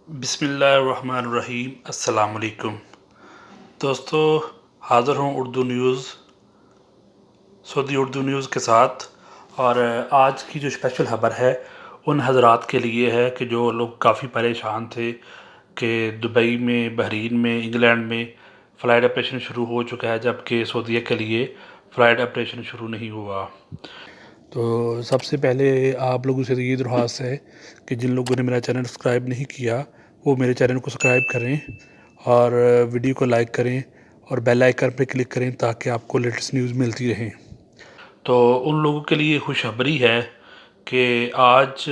बिस्मिल्लाहिर्रहमानिर्रहीम। अस्सलाम वालेकुम दोस्तों, हाज़िर हूँ सऊदी उर्दू न्यूज़ के साथ। और आज की जो स्पेशल खबर है उन हज़रात के लिए है कि जो लोग काफ़ी परेशान थे कि दुबई में, बहरीन में, इंग्लैंड में फ़्लाइट ऑपरेशन शुरू हो चुका है, जबकि सऊदीया के लिए फ़्लाइट ऑपरेशन शुरू नहीं हुआ। तो सबसे पहले आप लोगों से ये दरख्वास्त है कि जिन लोगों ने मेरा चैनल सब्सक्राइब नहीं किया वो मेरे चैनल को सब्सक्राइब करें और वीडियो को लाइक करें और बेल आइकन पर क्लिक करें ताकि आपको लेटेस्ट न्यूज़ मिलती रहे। तो उन लोगों के लिए खुशखबरी है कि आज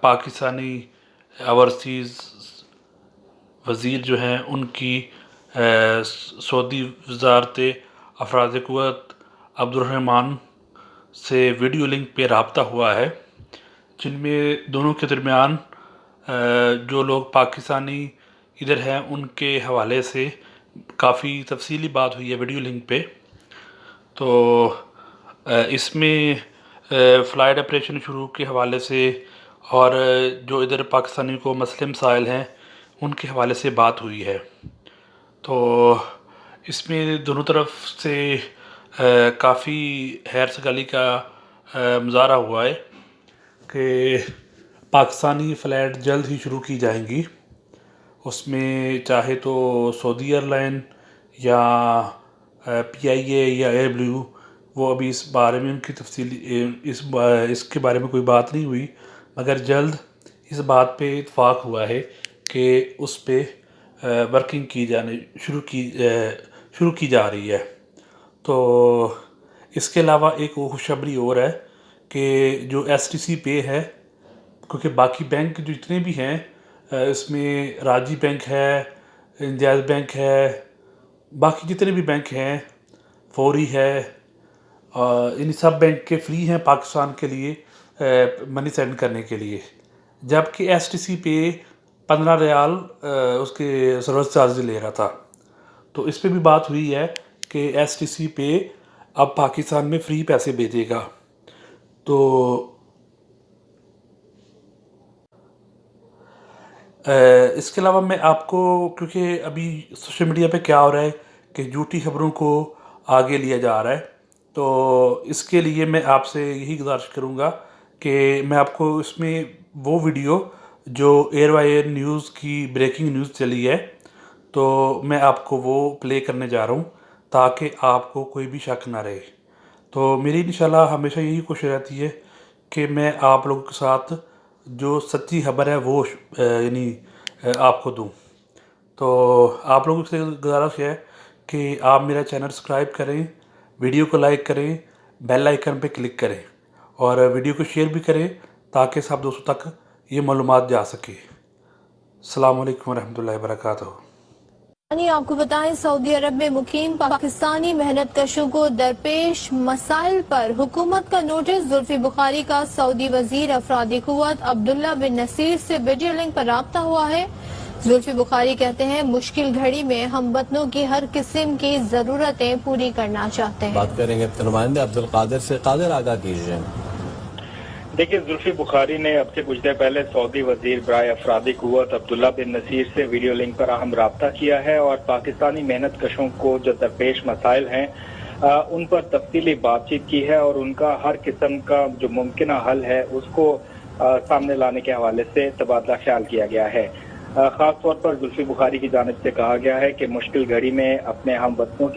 पाकिस्तानी ओवरसीज़ वज़ीर जो हैं उनकी सऊदी वज़ारत अफराज़ क़ुव्वत अब्दुर्रहमान से वीडियो लिंक पे रब्ता हुआ है, जिनमें दोनों के दरमियान जो लोग पाकिस्तानी इधर हैं उनके हवाले से काफ़ी तफसीली बात हुई है वीडियो लिंक पे। तो इसमें फ़्लाइट ऑपरेशन शुरू के हवाले से और जो इधर पाकिस्तानी को मसले मसाइल हैं उनके हवाले से बात हुई है। तो इसमें दोनों तरफ से काफ़ी हैर सगाली का मुजाहरा हुआ है कि पाकिस्तानी फ़्लाइट जल्द ही शुरू की जाएंगी। उसमें चाहे तो सऊदी एयरलाइन या PIA या एयर ब्लू, वो अभी इस बारे में उनकी तफसीली इसके बारे में कोई बात नहीं हुई, मगर जल्द इस बात पे इत्फाक हुआ है कि उस पे वर्किंग की जाने शुरू की जा रही है। तो इसके अलावा एक खुशखबरी और है कि जो STC पे है, क्योंकि बाकी बैंक जो जितने भी हैं इसमें राजी बैंक है, इंडियाज़ बैंक है, बाकी जितने भी बैंक हैं, फौरी है, इन सब बैंक के फ्री हैं पाकिस्तान के लिए मनी सेंड करने के लिए, जबकि STC पे 15 रियाल उसके सर्विस चार्ज ले रहा था। तो इस पे भी बात हुई है कि STC पे अब पाकिस्तान में फ्री पैसे भेजेगा। तो इसके अलावा मैं आपको, क्योंकि अभी सोशल मीडिया पे क्या हो रहा है कि झूठी खबरों को आगे लिया जा रहा है, तो इसके लिए मैं आपसे यही गुजारिश करूँगा कि मैं आपको इसमें वो वीडियो जो एयर बाय एयर न्यूज़ की ब्रेकिंग न्यूज़ चली है, तो मैं आपको वो प्ले करने जा रहा हूँ ताकि आपको कोई भी शक ना रहे। तो मेरी इंशाल्लाह हमेशा यही कोशिश रहती है कि मैं आप लोगों के साथ जो सच्ची खबर है वो यानी आपको दूं। तो आप लोगों से गुजारिश है कि आप मेरा चैनल सब्सक्राइब करें, वीडियो को लाइक करें, बेल आइकन पे क्लिक करें और वीडियो को शेयर भी करें ताकि सब दोस्तों तक ये मालूमात जा सके। अस्सलाम वालेकुम रहमतुल्लाहि व बरकातहू। आपको बताएं, सऊदी अरब में मुकीम पाकिस्तानी मेहनत कशों को दरपेश मसाइल पर हुकूमत का नोटिस। जुल्फी बुखारी का सऊदी वजीर अफरादी कुव्वत अब्दुल्ला बिन नसीर से वीडियो लिंक पर राब्ता हुआ है। जुल्फी बुखारी कहते हैं, मुश्किल घड़ी में हम वतनों की हर किस्म की जरूरतें पूरी करना चाहते हैं। बात करेंगे नुमाइंदे अब्दुल कादिर से। कादिर, आगाह कीजिए। देखिए, जुल्फी बुखारी ने अब से कुछ देर पहले सऊदी वजीर बराए अफरादी कुव्वत अब्दुल्ला बिन नसीर से वीडियो लिंक पर अहम राब्ता किया है और पाकिस्तानी मेहनत कशों को जो दरपेश मसाइल हैं उन पर तफसीली बातचीत की है और उनका हर किस्म का जो मुमकिन हल है उसको सामने लाने के हवाले से तबादला ख्याल किया गया है। खास तौर पर जुल्फी बुखारी की जानिब से कहा गया है कि मुश्किल घड़ी में अपने हम वतनों की